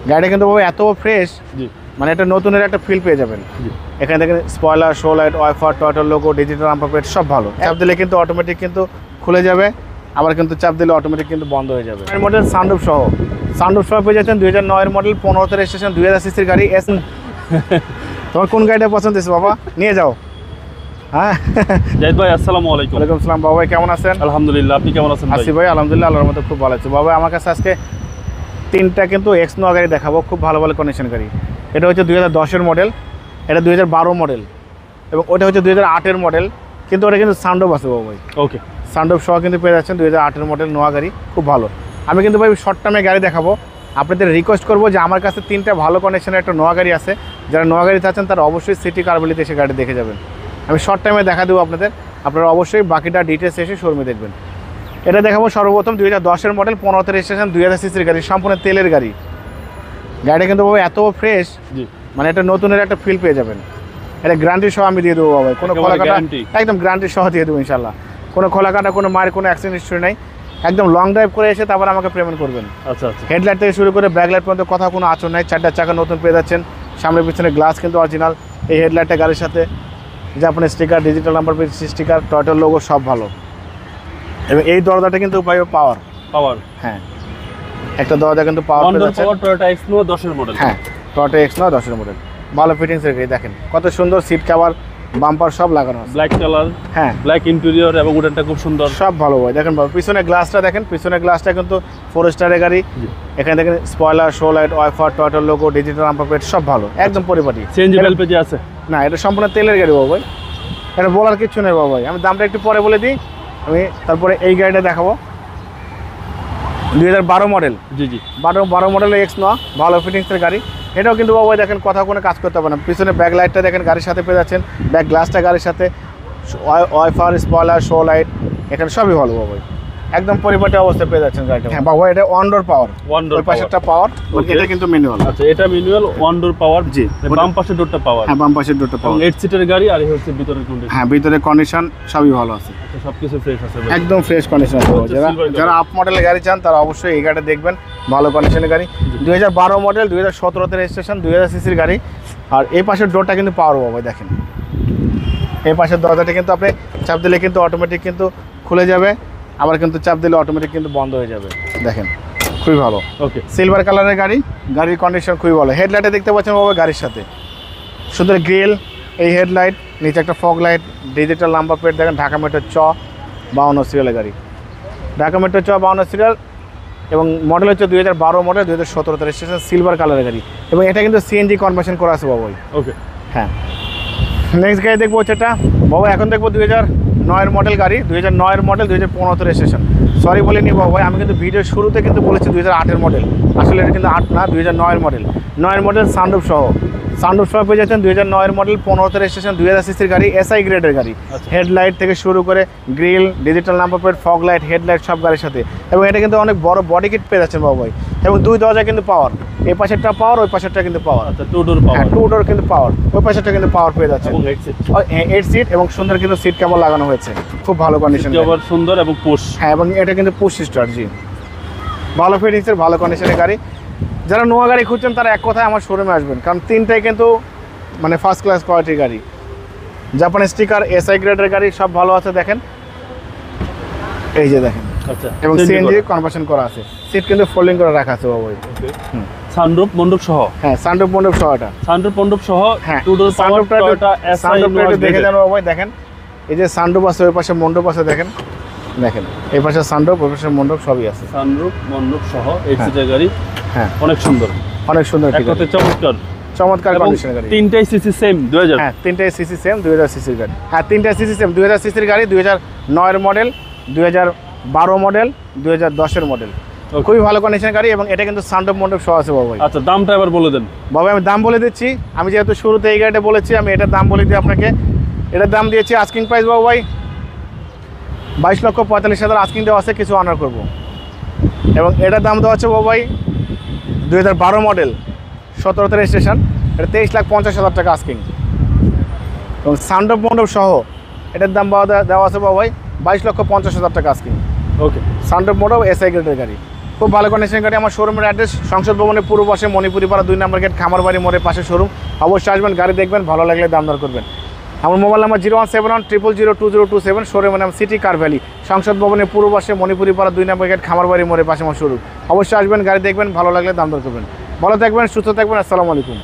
গাড়িটা কিন্তু এত ফ্রেশ, মানে একটা নতুনের একটা ফিল পেয়ে যাবেন। এখানে দেখেন স্পয়লার, শো লাইট, ওয়াইফার, টয়টার লোগো, ডিজিটাল নাম্বার প্লেট সব ভালো। চাপ দিলে কিন্তু অটোমেটিক কিন্তু খুলে যাবে, আবার কিন্তু চাপ দিলে অটোমেটিক কিন্তু বন্ধ হয়ে যাবে। মডেল সানরুফ সহ পেয়ে যাচ্ছেন 2009 মডেল, 15 রেজিস্ট্রেশন, 2000 সিসির গাড়ি। তোমার কোন গাড়িটা পছন্দ হয়েছে বাবা? নিয়ে যাও। হ্যাঁ জাহিদ ভাই, আসসালামু আলাইকুম। ওয়ালাইকুম আসসালাম। বাবা কেমন আছেন? আলহামদুলিল্লাহ, আপনি কেমন আছেন? আসি ভাই, আলহামদুলিল্লাহ, আল্লাহর মধ্যে খুব ভালো আছে। বাবা আমার কাছে আজকে 3টা কিন্তু এক্স নোয়া গাড়ি দেখাবো, খুব ভালো ভালো কন্ডিশন গাড়ি। এটা হচ্ছে 2010-এর মডেল, এটা 2012 মডেল, এবং ওটা হচ্ছে 2008-এর মডেল, কিন্তু ওটা কিন্তু সানরুফ আছে বাবা ভাই। ওকে, সানরুফ সহ কিন্তু পেয়ে যাচ্ছেন 2008-এর মডেল নোয়া গাড়ি, খুব ভালো। আমি কিন্তু ভাই শর্ট টার্মে গাড়ি দেখাবো, আপনাদের রিকোয়েস্ট করবো যে আমার কাছে 3টা ভালো কন্ডিশনের একটা নোয়া গাড়ি আছে, যারা নোয়া গাড়ি চাচ্ছেন তারা অবশ্যই সিটি কারবালিতে এসে গাড়ি দেখে যাবেন। আমি শর্ট টাইমে দেখা দেবো আপনাদের, আপনারা অবশ্যই বাকিটা ডিটেলস এসে শোরুমে দেখবেন। এটা দেখাবো সর্বপ্রথম 2010-এর মডেল, 15 রেজিস্ট্রেশন, 2000 সিসির গাড়ি, সম্পূর্ণ তেলের গাড়ি। গাড়িটা কিন্তু এত ফ্রেশ, মানে একটা নতুনের একটা ফিল পেয়ে যাবেন। এটা গ্যারান্টি সহ আমি দিয়ে দেবো বাবা, কোনো খোলাকাটা একদম গ্যারান্টি সহ দিয়ে দেবো ইনশাল্লাহ। কোনো খোলাকাটা, কোনো মায়ের কোনো অ্যাক্সিডেন্ট হিস্ট্রি নাই। একদম লং ড্রাইভ করে এসে তারপর আমাকে পেমেন্ট করবেন। আচ্ছা আচ্ছা। হেডলাইট থেকে শুরু করে ব্যাকলাইট পর্যন্ত কথা কোনো আচরণ নাই, 4টা চাকা নতুন পেয়ে যাচ্ছেন, সামনে পিছনে গ্লাস কিন্তু অরিজিনাল। এই হেডলাইটটা গাড়ির সাথে জাপানের sticker, digital number plate sticker, টয়টার লোগো সব ভালো। এবং এই দরজাটা কিন্তু পাওয়ার, হ্যাঁ একটা দরজা কিন্তু পাওয়ার পেয়ে যাচ্ছেন। টয়োটা এক্স নোয়া 10-এর মডেল, হ্যাঁ টয়োটা এক্স নোয়া 10-এর মডেল, ভালো ফিটিংসের গাড়ি। দেখেন কত সুন্দর সিট কভার, বাম্পার সব লাগানো আছে, ব্ল্যাক কালার, হ্যাঁ ব্ল্যাক ইন্টেরিয়র, এবং উডেনটা খুব সুন্দর, সব ভালো ভাই। দেখেন বাবা পিছনে গ্লাসটা দেখেন, পিছনে গ্লাসটা কিন্তু 4 স্টারের গাড়ি। এখানে দেখেন স্পয়লার, শো লাইট, ওয়াইফার, টয়টার লোগো, ডিজিটাল নাম্বার প্লেট সব ভালো, একদম পরিপাটি। সিএনজি এলপিজি আছে না, এটা সম্পূর্ণ তেলের গাড়ি বাবা ভাই, এটা বলার কিছু নেই বাবা ভাই। আমি দামটা একটু পরে বলে দিই, আমি তারপরে এই গাড়িটা দেখাবো। 2012 মডেল, জি জি, 12 মডেলের এক্স নোয়া, ভালো ফিটিংসের গাড়ি। এটাও কিন্তু বাবা দেখেন কথা কোনো কাজ করতে হবে না। পিছনে ব্যাক লাইটটা দেখেন গাড়ির সাথে পেয়ে যাচ্ছেন, ব্যাক গ্লাসটা গাড়ির সাথে, ওয়াইফার, স্পয়লার, শো লাইট, এখানে সবই ভালো বাবা, একদম পরিপাটি অবস্থায় পেয়ে যাচ্ছেন গাড়িটা। হ্যাঁ বাবা, এটা ওয়ান ডোর পাওয়ার, ওই পাশেরটা পাওয়ার, এটা কিন্তু ম্যানুয়াল। আচ্ছা, এটা ম্যানুয়াল ওয়ান ডোর পাওয়ার, জি, বাম পাশের ডোরটা পাওয়ার। হ্যাঁ বাম পাশের ডোরটা পাওয়ার, 8 সিটের গাড়ি, আর এই হচ্ছে ভিতরের কন্ডিশন। হ্যাঁ ভিতরের কন্ডিশন সবই ভালো আছে, আচ্ছা সবকিছু ফ্রেশ আছে, একদম ফ্রেশ কন্ডিশন আছে। যারা আপ মডেলের গাড়ি চান তারা অবশ্যই এই গাড়িটা দেখবেন, ভালো কন্ডিশনের গাড়ি। 2012 মডেল, 2017 রেজিস্ট্রেশন, 2000 সিসির গাড়ি। আর এই পাশের ডোরটা কিন্তু পাওয়ার বাবা, দেখেন এই পাশের দরজাটা কিন্তু আপনি চাপ দিলে কিন্তু অটোমেটিক কিন্তু খুলে যাবে, আবার কিন্তু চাপ দিলে অটোমেটিক কিন্তু বন্ধ হয়ে যাবে। দেখেন খুবই ভালো। ওকে, সিলভার কালারের গাড়ি, গাড়ির কন্ডিশন খুবই ভালো। হেডলাইটে দেখতে পাচ্ছেন বাবা গাড়ির সাথে সুন্দর গ্রিল, এই হেডলাইট, নিচে একটা fog light, digital number plate দেখেন, ঢাকা মেট্রো 52 সিরিয়ালের গাড়ি, ঢাকা মেট্রো 52 সিরিয়াল, এবং মডেল হচ্ছে 2012 মডেল, 2017 রেজিস্ট্রেশন, সিলভার কালারের গাড়ি, এবং এটা কিন্তু সিএনজি কনভার্সন করা আছে বাবা। ওকে, হ্যাঁ নেক্সট গাড়ি দেখবো হচ্ছে এটা বাবা, এখন দেখবো 2009-এর মডেল গাড়ি, 2009-এর মডেল, 2015 রেজিস্ট্রেশন। সরি বলিনি বাবা, আমি কিন্তু ভিডিওর শুরুতে কিন্তু বলেছি 2008-এর মডেল, আসলে এটা কিন্তু 8 না, 2009-এর মডেল। 9-এর মডেল সানরুফ সহ পেয়ে যাচ্ছেন 2009-এর মডেল, 15 রেজিস্ট্রেশন, 2000 সিসির গাড়ি, এসআই গ্রেডের গাড়ি। হেডলাইট থেকে শুরু করে grill, digital number plate, fog light, headlight সব গাড়ির সাথে, এবং এটা কিন্তু অনেক বড় বডি কিট পেয়ে যাচ্ছেন বাবা ভাই, এবং 2 দরজা কিন্তু পাওয়ার, এই পাশেরটা পাওয়ার, ওই পাশেরটা কিন্তু পাওয়ার। আচ্ছা 2 ডোর পাওয়ার, 2 ডোর কিন্তু পাওয়ার, ওই পাশেরটা কিন্তু পাওয়ার পেয়ে যাচ্ছে, এবং 8 সিট, 8 সিট, এবং সুন্দর কিন্তু সিট কভার লাগানো হয়েছে, খুব ভালো কন্ডিশন, আবার সুন্দর এবং পুশ। হ্যাঁ, এবং এটা কিন্তু পুশ স্টার্ট, জি ভালো ফিটিংসের, ভালো কন্ডিশনের গাড়ি। যারা নোয়া গাড়ি খুঁজছেন তারা এক কথায় আমার শোরুমে আসবেন, কারণ 3টাই কিন্তু মানে ফার্স্ট ক্লাস কোয়ালিটির গাড়ি, জাপানের স্টিকার, এসআই গ্রেডের গাড়ি, সব ভালো আছে। দেখেন এই যে দেখেন, আচ্ছা, এবং সিএনজি কনভার্সন করা আছে, সিট কিন্তু ফোল্ডিং করে রাখা আছে বাবা। সানরুফ মন্ডপ সহ, হ্যাঁ সানরুফ মন্ডপ সহ, এটা সানরুফ মন্ডপ সহ, হ্যাঁ 2 ডোর পাওয়ার, টয়োটা এসআই নোয়া দেখে জানো বাবা। দেখেন এই যে সানরুফ আছে, ওই পাশে মন্ডপ আছে, দেখেন এই পাশে সানরুফ, ওই পাশে মন্ডপ, সবই আছে। সানরুফ মন্ডপ সহ 8 সিটের গাড়ি, হ্যাঁ অনেক সুন্দর, অনেক সুন্দর, এক কথায় চমৎকার কন্ডিশনের গাড়ি। 3টাই সিসি সেম 2000, হ্যাঁ 3টাই সিসি সেম 2000 সিসির গাড়ি, হ্যাঁ 3টাই সিসি সেম 2000 সিসির গাড়ি, 2009-এর মডেল, 2012 মডেল, 2010-এর মডেল, খুবই ভালো কন্ডিশনের গাড়ি, এবং এটা কিন্তু সানরুফ মন্ডপ সহ আছে বাবা। আচ্ছা দামটা এবার বলে দেন বাবা। আমি দাম বলে দিচ্ছি, আমি যেহেতু শুরুতে এই গাড়িটা বলেছি, আমি এটার দাম বলে দিই আপনাকে। এটার দাম দিয়েছি আস্কিং প্রাইস বাবা ভাই 22,45,000 আস্কিং দেওয়া আছে, কিছু অনার করবো। এবং এটার দাম দেওয়া আছে বাবা ভাই 2012 মডেল, 17 রেজিস্ট্রেশন, এটা 23,50,000 টাকা আস্কিং, এবং সানরুফ মন্ডপ সহ এটার দাম দেওয়া আছে বাবা ভাই 22,50,000 টাকা আস্কিং। ওকে, সানরুফ মন্ডপ এসআই গ্রেডের গাড়ি, খুব ভালো কন্ডিশন গাড়ি। আমার শোরুমের অ্যাড্রেস সংসদ ভবনের পূর্ব পাশে মণিপুরি পাড়া 2 নম্বর গেট খামারবাড়ি মোড়ের পাশে শোরুম। অবশ্যই আসবেন, গাড়ি দেখবেন, ভালো লাগলে দাম দর করবেন। আমার মোবাইল নাম্বার 01710002027, শোরুমের নাম সিটি কার ভ্যালি, সংসদ ভবনের পূর্ব পাশে মণিপুরি পাড়া 2 নম্বর গেট খামারবাড়ি মোড়ের পাশে আমার শোরুম। অবশ্যই আসবেন, গাড়ি দেখবেন, ভালো লাগলে দাম দর করবেন। ভালো থাকবেন, সুস্থ থাকবেন। আসসালামু আলাইকুম।